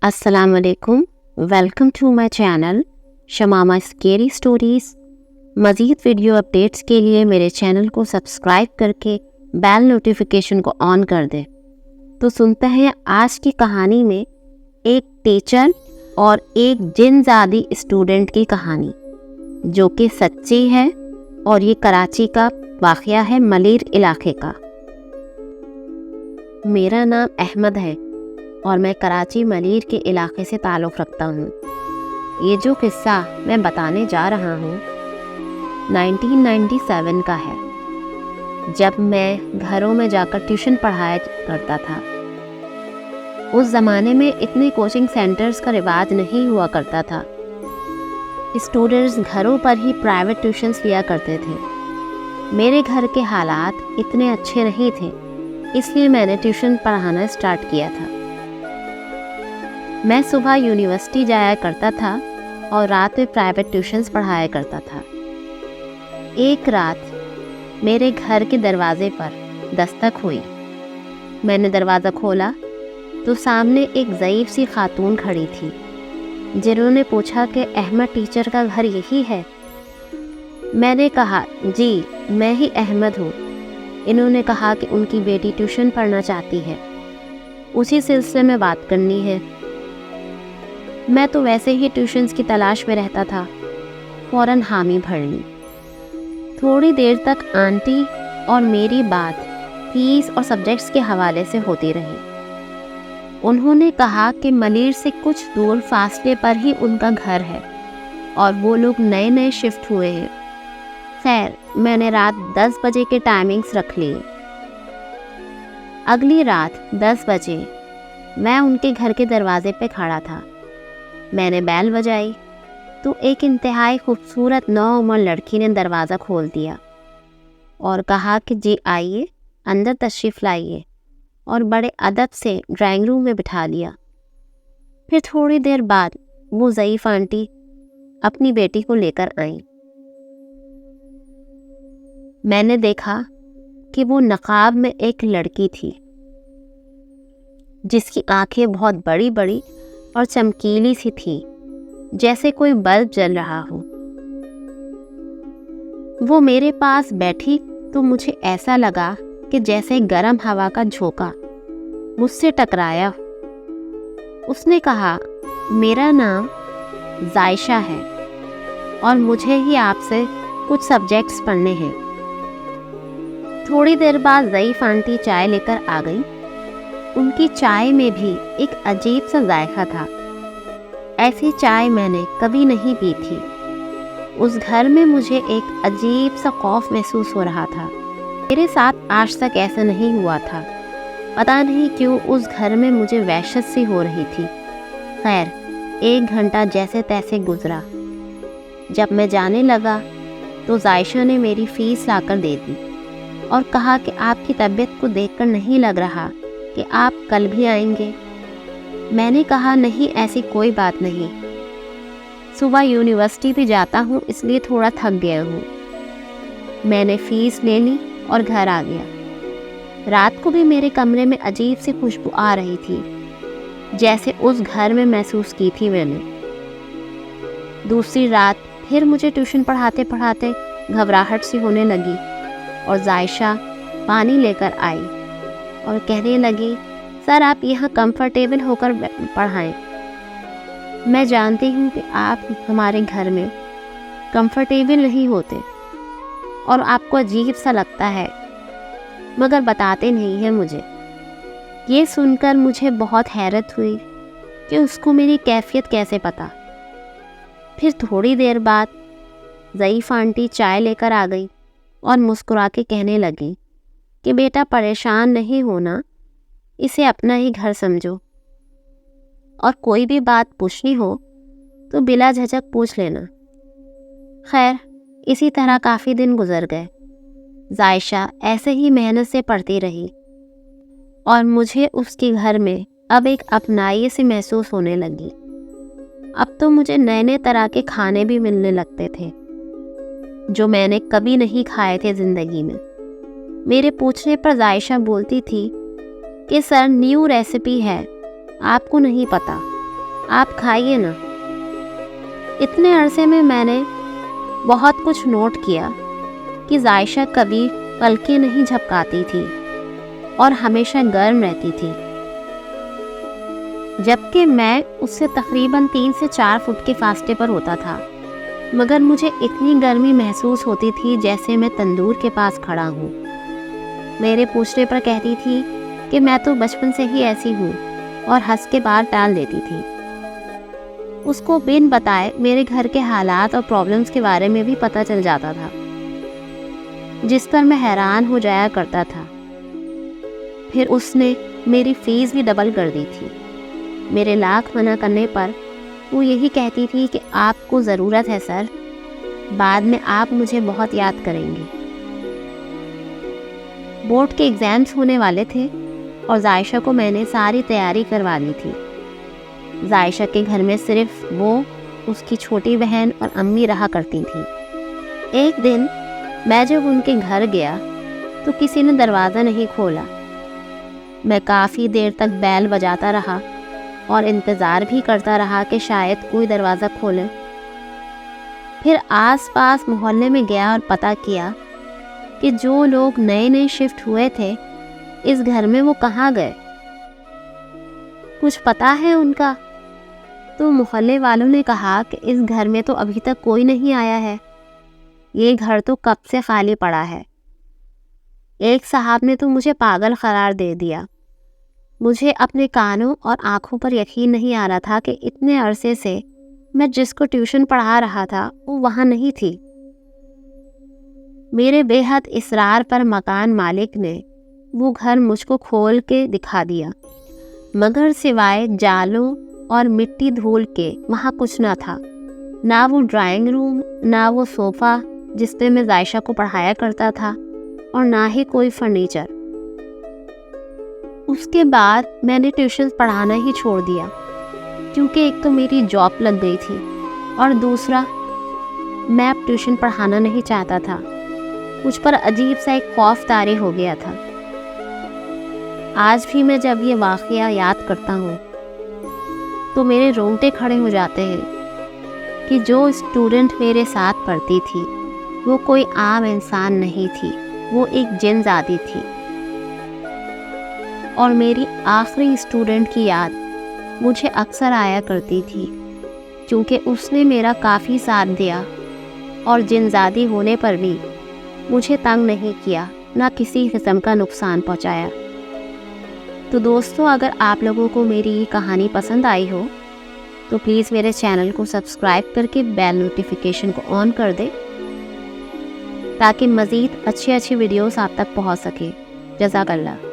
السلام علیکم، welcome to my channel Shamama scary stories. مزید ویڈیو اپڈیٹس کے لیے میرے چینل کو سبسکرائب کر کے بیل نوٹیفیکیشن کو آن کر دیں۔ تو سنتے ہیں آج کی کہانی میں ایک ٹیچر اور ایک جن زادی اسٹوڈنٹ کی کہانی، جو کہ سچی ہے اور یہ کراچی کا واقعہ ہے، ملیر علاقے کا۔ میرا نام احمد ہے اور میں کراچی ملیر کے علاقے سے تعلق رکھتا ہوں۔ یہ جو قصہ میں بتانے جا رہا ہوں 1997 کا ہے، جب میں گھروں میں جا کر ٹیوشن پڑھایا کرتا تھا۔ اس زمانے میں اتنے کوچنگ سینٹرز کا رواج نہیں ہوا کرتا تھا۔ اسٹوڈنٹس گھروں پر ہی پرائیویٹ ٹیوشنز لیا کرتے تھے۔ میرے گھر کے حالات اتنے اچھے نہیں تھے، اس لیے میں نے ٹیوشن پڑھانا اسٹارٹ کیا تھا۔ میں صبح یونیورسٹی جایا کرتا تھا اور رات میں پرائیویٹ ٹیوشنز پڑھایا کرتا تھا۔ ایک رات میرے گھر کے دروازے پر دستک ہوئی۔ میں نے دروازہ کھولا تو سامنے ایک ضعیف سی خاتون کھڑی تھی، جنہوں نے پوچھا کہ احمد ٹیچر کا گھر یہی ہے؟ میں نے کہا جی میں ہی احمد ہوں۔ انہوں نے کہا کہ ان کی بیٹی ٹیوشن پڑھنا چاہتی ہے، اسی سلسلے میں بات کرنی ہے۔ میں تو ویسے ہی ٹیوشنز کی تلاش میں رہتا تھا، فوراً حامی بھر لی۔ تھوڑی دیر تک آنٹی اور میری بات فیس اور سبجیکٹس کے حوالے سے ہوتی رہی۔ انہوں نے کہا کہ ملیر سے کچھ دور فاصلے پر ہی ان کا گھر ہے اور وہ لوگ نئے نئے شفٹ ہوئے ہیں۔ خیر، میں نے رات 10 بجے کے ٹائمنگز رکھ لیے۔ اگلی رات 10 بجے میں ان کے گھر کے دروازے پہ کھڑا تھا۔ میں نے بیل بجائی تو ایک انتہائی خوبصورت نوعمر لڑکی نے دروازہ کھول دیا اور کہا کہ جی آئیے، اندر تشریف لائیے، اور بڑے ادب سے ڈرائنگ روم میں بٹھا لیا۔ پھر تھوڑی دیر بعد وہ ضعیف آنٹی اپنی بیٹی کو لے کر آئیں۔ میں نے دیکھا کہ وہ نقاب میں ایک لڑکی تھی، جس کی آنکھیں بہت بڑی بڑی اور چمکیلی سی تھی، جیسے کوئی بلب جل رہا ہو۔ وہ میرے پاس بیٹھی تو مجھے ایسا لگا کہ جیسے گرم ہوا کا جھونکا مجھ سے ٹکرایا۔ اس نے کہا میرا نام زائشہ ہے اور مجھے ہی آپ سے کچھ سبجیکٹس پڑھنے ہیں۔ تھوڑی دیر بعد ضعیف آنٹی چائے لے کر آ گئی۔ ان کی چائے میں بھی ایک عجیب سا ذائقہ تھا، ایسی چائے میں نے کبھی نہیں پی تھی۔ اس گھر میں مجھے ایک عجیب سا خوف محسوس ہو رہا تھا۔ میرے ساتھ آج تک ایسا نہیں ہوا تھا، پتہ نہیں کیوں اس گھر میں مجھے وحشت سی ہو رہی تھی۔ خیر، 1 گھنٹہ جیسے تیسے گزرا۔ جب میں جانے لگا تو زائشہ نے میری فیس لا کر دے دی اور کہا کہ آپ کی طبیعت کو دیکھ کر نہیں لگ رہا کہ آپ کل بھی آئیں گے۔ میں نے کہا نہیں، ایسی کوئی بات نہیں، صبح یونیورسٹی بھی جاتا ہوں، اس لیے تھوڑا تھک گیا ہوں۔ میں نے فیس لے لی اور گھر آ گیا۔ رات کو بھی میرے کمرے میں عجیب سی خوشبو آ رہی تھی، جیسے اس گھر میں محسوس کی تھی میں نے۔ دوسری رات پھر مجھے ٹیوشن پڑھاتے پڑھاتے گھبراہٹ سی ہونے لگی اور زائشہ پانی لے کر آئی اور کہنے لگی سر آپ یہاں کمفرٹیبل ہو کر پڑھائیں۔ میں جانتی ہوں کہ آپ ہمارے گھر میں کمفرٹیبل نہیں ہوتے اور آپ کو عجیب سا لگتا ہے، مگر بتاتے نہیں ہیں مجھے۔ یہ سن کر مجھے بہت حیرت ہوئی کہ اس کو میری کیفیت کیسے پتہ۔ پھر تھوڑی دیر بعد ضعیف آنٹی چائے لے کر آ گئی اور مسکرا کے کہنے لگی کہ بیٹا پریشان نہیں ہونا، اسے اپنا ہی گھر سمجھو، اور کوئی بھی بات پوچھنی ہو تو بلا جھجک پوچھ لینا۔ خیر، اسی طرح کافی دن گزر گئے۔ زائشہ ایسے ہی محنت سے پڑھتی رہی اور مجھے اس کے گھر میں اب ایک اپنائی سی محسوس ہونے لگی۔ اب تو مجھے نئے نئے طرح کے کھانے بھی ملنے لگتے تھے، جو میں نے کبھی نہیں کھائے تھے زندگی میں۔ میرے پوچھنے پر زائشہ بولتی تھی کہ سر نیو ریسیپی ہے، آپ کو نہیں پتہ۔ آپ کھائیے نا۔ اتنے عرصے میں نے بہت کچھ نوٹ کیا کہ عائشہ کبھی پلکیں نہیں جھپکاتی تھی اور ہمیشہ گرم رہتی تھی، جبکہ میں اس سے تقریباً 3 سے 4 فٹ کے فاصلے پر ہوتا تھا، مگر مجھے اتنی گرمی محسوس ہوتی تھی جیسے میں تندور کے پاس کھڑا ہوں۔ میرے پوچھنے پر کہتی تھی کہ میں تو بچپن سے ہی ایسی ہوں، اور ہنس کے بات ٹال دیتی تھی۔ اس کو بن بتائے میرے گھر کے حالات اور پرابلمز کے بارے میں بھی پتہ چل جاتا تھا، جس پر میں حیران ہو جایا کرتا تھا۔ پھر اس نے میری فیس بھی ڈبل کر دی تھی۔ میرے لاکھ منع کرنے پر وہ یہی کہتی تھی کہ آپ کو ضرورت ہے سر، بعد میں آپ مجھے بہت یاد کریں گے۔ بورڈ کے ایگزامز ہونے والے تھے اور عائشہ کو میں نے ساری تیاری کروا لی تھی۔ عائشہ کے گھر میں صرف وہ، اس کی چھوٹی بہن اور امی رہا کرتی تھیں۔ ایک دن میں جب ان کے گھر گیا تو کسی نے دروازہ نہیں کھولا۔ میں کافی دیر تک بیل بجاتا رہا اور انتظار بھی کرتا رہا کہ شاید کوئی دروازہ کھولے۔ پھر آس پاس محلے میں گیا اور پتہ کیا کہ جو لوگ نئے شفٹ ہوئے تھے اس گھر میں وہ کہاں گئے۔ کچھ پتہ ہے ان کا؟ تو محلے والوں نے کہا کہ اس گھر میں تو ابھی تک کوئی نہیں آیا ہے، یہ گھر تو کب سے خالی پڑا ہے۔ ایک صاحب نے تو مجھے پاگل قرار دے دیا۔ مجھے اپنے کانوں اور آنکھوں پر یقین نہیں آ رہا تھا کہ اتنے عرصے سے میں جس کو ٹیوشن پڑھا رہا تھا وہ وہاں نہیں تھی۔ میرے بے حد اصرار پر مکان مالک نے وہ گھر مجھ کو کھول کے دکھا دیا، مگر سوائے جالوں اور مٹی دھول کے وہاں کچھ نہ تھا، نہ وہ ڈرائنگ روم، نہ وہ صوفہ جس پہ میں عائشہ کو پڑھایا کرتا تھا، اور نہ ہی کوئی فرنیچر۔ اس کے بعد میں نے ٹیوشن پڑھانا ہی چھوڑ دیا، کیونکہ ایک تو میری جاب لگ گئی تھی اور دوسرا میں اب ٹیوشن پڑھانا نہیں چاہتا تھا۔ مجھ پر عجیب سا ایک خوف طاری ہو گیا تھا۔ آج بھی میں جب یہ واقعہ یاد کرتا ہوں تو میرے رونگٹے کھڑے ہو جاتے ہیں کہ جو اسٹوڈنٹ میرے ساتھ پڑھتی تھی وہ کوئی عام انسان نہیں تھی، وہ ایک جن زادی تھی۔ اور میری آخری اسٹوڈنٹ کی یاد مجھے اکثر آیا کرتی تھی، کیونکہ اس نے میرا کافی ساتھ دیا اور جن زادی ہونے پر بھی مجھے تنگ نہیں کیا، نہ کسی قسم کا نقصان پہنچایا۔ تو دوستو، اگر آپ لوگوں کو میری یہ کہانی پسند آئی ہو تو پلیز میرے چینل کو سبسکرائب کر کے بیل نوٹیفیکیشن کو آن کر دیں تاکہ مزید اچھی ویڈیوز آپ تک پہنچ سکے۔ جزاک اللہ۔